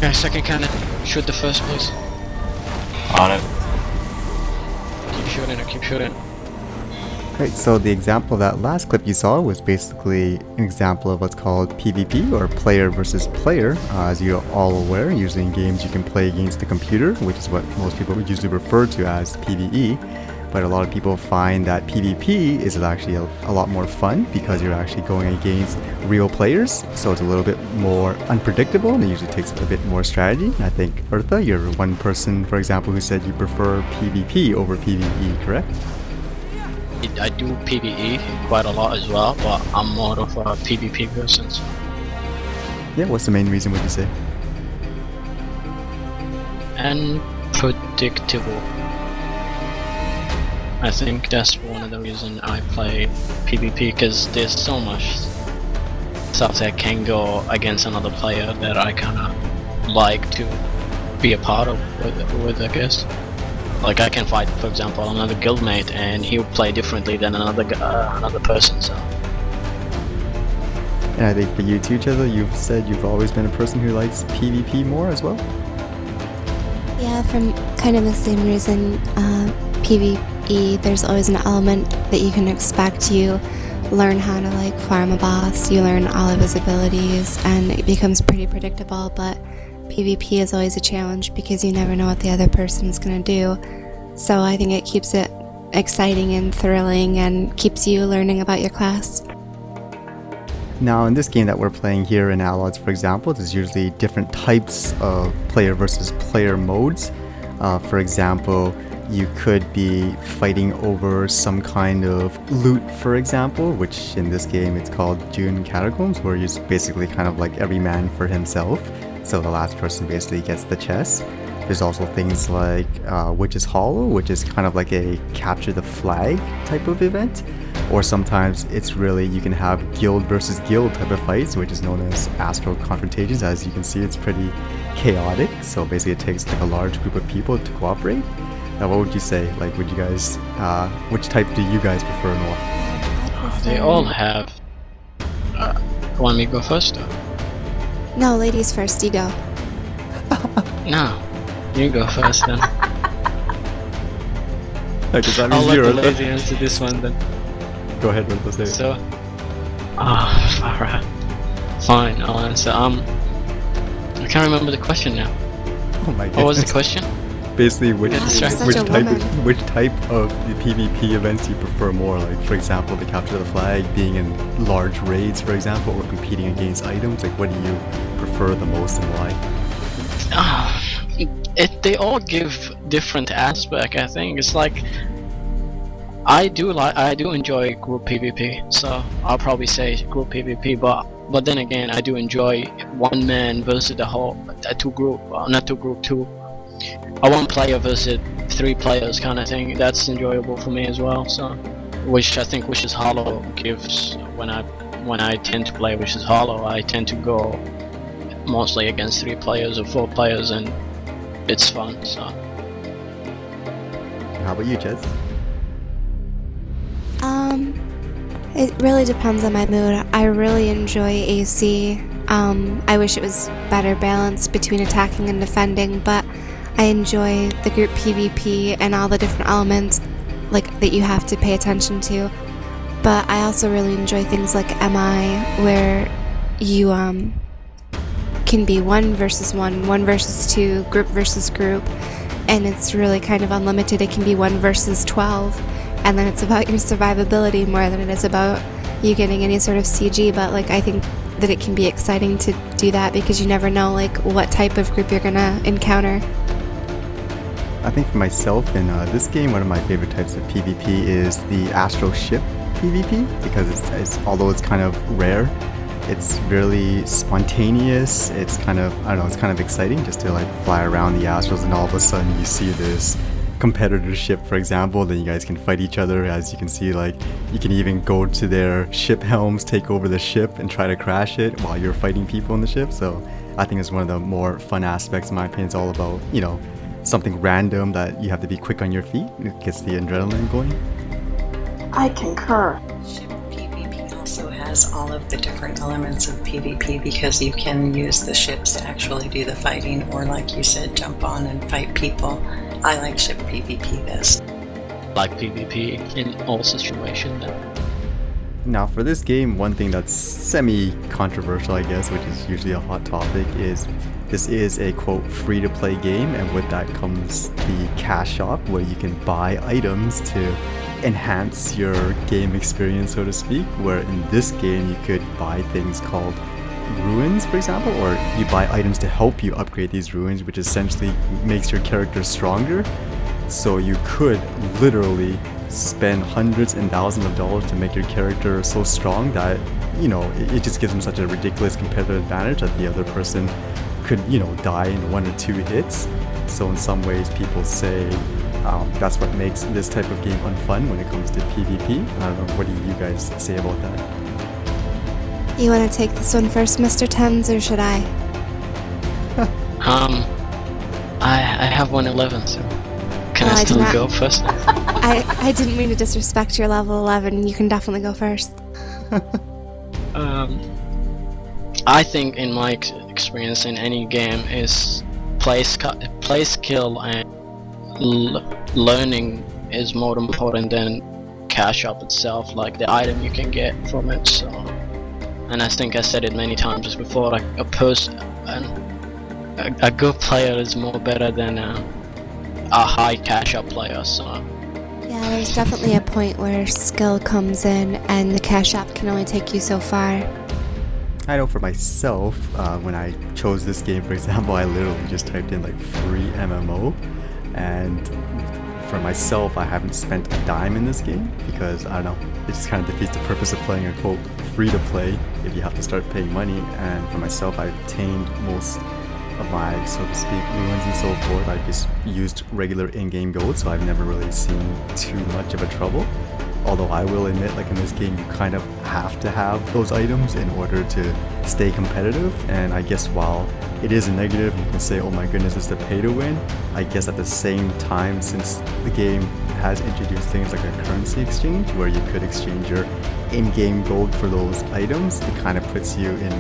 Yeah, second cannon. Shoot the first, please. On it. Keep shooting. Right, so the example of that last clip you saw was basically an example of what's called PvP, or player versus player. As you're all aware, usually in games you can play against the computer, which is what most people usually refer to as PvE. But a lot of people find that PvP is actually a lot more fun because you're actually going against real players, so it's a little bit more unpredictable and it usually takes a bit more strategy. I think, Eartha, you're one person, for example, who said you prefer PvP over PvE, correct? I do PvE quite a lot as well, but I'm more of a PvP person. So. Yeah, what's the main reason, would you say? And predictable. I think that's one of the reasons I play PvP, because there's so much stuff that can go against another player that I kinda like to be a part of with I guess. Like I can fight, for example, another guildmate and he'll play differently than another person, so. And I think for you too, Cheza, you've said you've always been a person who likes PvP more as well? Yeah, from kind of the same reason, PvE, there's always an element that you can expect. You learn how to like farm a boss, you learn all of his abilities, and it becomes pretty predictable, but PvP is always a challenge because you never know what the other person is going to do. So I think it keeps it exciting and thrilling and keeps you learning about your class. Now in this game that we're playing here in Allods, for example, there's usually different types of player versus player modes. For example, you could be fighting over some kind of loot, for example, which in this game it's called Dune Catacombs, where you're basically kind of like every man for himself. So the last person basically gets the chest. There's also things like Witch's Hollow, which is kind of like a capture the flag type of event. Or sometimes it's really, you can have guild versus guild type of fights, which is known as astral confrontations. As you can see, it's pretty chaotic. So basically it takes like a large group of people to cooperate. Now what would you say? Like, would you guys, which type do you guys prefer more? They all have. Want me to go first? No, ladies first, you go. No, you go first then. Because that I'll means let you're the lady answer this one then. Go ahead, let's say it. So, alright. Fine, I'll answer. I can't remember the question now. Oh my goodness. What was the question? Basically, which Such a type woman. which type of the PvP events you prefer more? Like, for example, the capture the flag, being in large raids, for example, or competing against items. Like, what do you prefer the most and why? They all give different aspect. I think it's like I do enjoy group PvP, so I'll probably say group PvP. But then again, I do enjoy one man versus the whole two. A one player versus three players kind of thing. That's enjoyable for me as well. So, which I think Witch's Hollow gives when I tend to play Witch's Hollow, I tend to go mostly against 3 players or 4 players, and it's fun. So. How about you, Jez? It really depends on my mood. I really enjoy AC. I wish it was better balanced between attacking and defending, but I enjoy the group PvP and all the different elements like that you have to pay attention to. But I also really enjoy things like MI, where you can be 1 versus 1, 1 versus 2, group versus group, and it's really kind of unlimited. It can be 1 versus 12, and then it's about your survivability more than it is about you getting any sort of CG. But like, I think that it can be exciting to do that because you never know like what type of group you're gonna encounter. I think for myself in this game, one of my favorite types of PvP is the Astral Ship PvP, because it's although it's kind of rare, it's really spontaneous. It's kind of, I don't know, it's kind of exciting just to like fly around the astrals and all of a sudden you see this competitor ship, for example, then you guys can fight each other. As you can see, like, you can even go to their ship helms, take over the ship and try to crash it while you're fighting people on the ship. So I think it's one of the more fun aspects, in my opinion. It's all about, you know, something random that you have to be quick on your feet. It gets the adrenaline going. I concur. Ship PvP also has has all of the different elements of PvP because you can use the ships to actually do the fighting, or like you said, jump on and fight people. I like ship PvP best. Like PvP in all situations. Now for this game, one thing that's semi-controversial, I guess, which is usually a hot topic, is this is a quote free-to-play game, and with that comes the cash shop, where you can buy items to enhance your game experience, so to speak, where in this game you could buy things called ruins, for example, or you buy items to help you upgrade these ruins, which essentially makes your character stronger. So you could literally spend hundreds and thousands of dollars to make your character so strong that, you know, it just gives them such a ridiculous competitive advantage that the other person could, you know, die in 1 or 2 hits. So in some ways people say that's what makes this type of game unfun when it comes to PvP. I don't know, what do you guys say about that? You want to take this one first, Mr. Tens, or should I? I have 111, so can I I still did not- go first? I didn't mean to disrespect your level 11. You can definitely go first. I think in my experience in any game is play skill and learning is more important than cash shop itself, like the item you can get from it. So, and I think I said it many times before, like a good player is more better than a high cash shop player. So Yeah, there's definitely a point where skill comes in and the cash app can only take you so far. I know for myself, when I chose this game, for example, I literally just typed in like free MMO, and for myself, I haven't spent a dime in this game because, I don't know, it just kind of defeats the purpose of playing a quote free to play if you have to start paying money. And for myself, I've obtained most of my, so to speak, ruins and so forth. I just used regular in-game gold, so I've never really seen too much of a trouble. Although I will admit, like in this game, you kind of have to have those items in order to stay competitive. And I guess while it is a negative, you can say, oh my goodness, it's the pay to win. I guess at the same time, since the game has introduced things like a currency exchange where you could exchange your in-game gold for those items, it kind of puts you in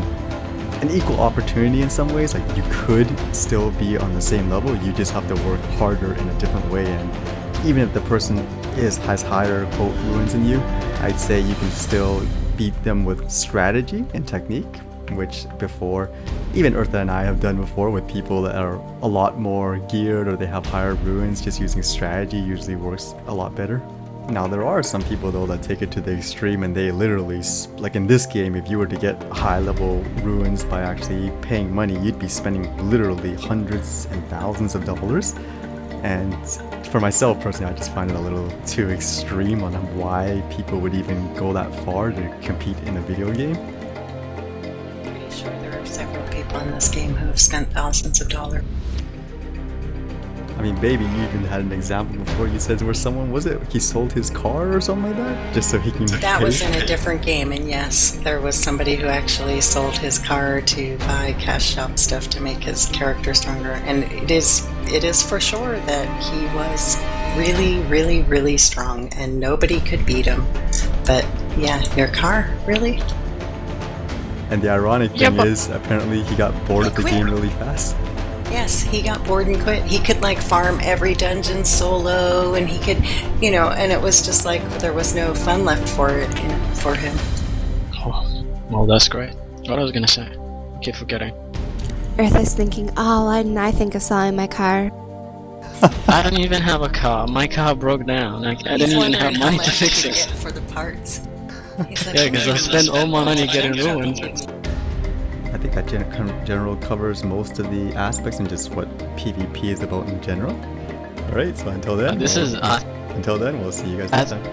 an equal opportunity in some ways. Like you could still be on the same level, you just have to work harder in a different way. And even if the person has higher quote ruins than you, I'd say you can still beat them with strategy and technique, which before even Eartha and I have done before with people that are a lot more geared or they have higher ruins. Just using strategy usually works a lot better. Now there are some people though that take it to the extreme and they literally, like in this game, if you were to get high level ruins by actually paying money, you'd be spending literally hundreds and thousands of dollars. And for myself personally, I just find it a little too extreme on why people would even go that far to compete in a video game. Pretty sure there are several people in this game who have spent thousands of dollars. I mean, baby, you even had an example before. You said where someone, was it, he sold his car or something like that? Just so he can That pay? was in a different game, and yes, there was somebody who actually sold his car to buy cash shop stuff to make his character stronger. And it is for sure that he was really, really, really strong, and nobody could beat him. But yeah, your car, really? And the ironic thing is, apparently he got bored of the quit. game really fast. Yes, he got bored and quit. He could like farm every dungeon solo, and he could, you know, and it was just like there was no fun left for it, you know, for him. Oh, well, that's great. What I was gonna say, I keep forgetting. Eartha's thinking, oh, why didn't I think of selling my car? I don't even have a car. My car broke down. I didn't even have money to fix it. For the parts. He's like, Yeah, because I spent all my money getting ruined. I think that general covers most of the aspects and just what PvP is about in general. Alright, so until then, This is until then, we'll see you guys next time.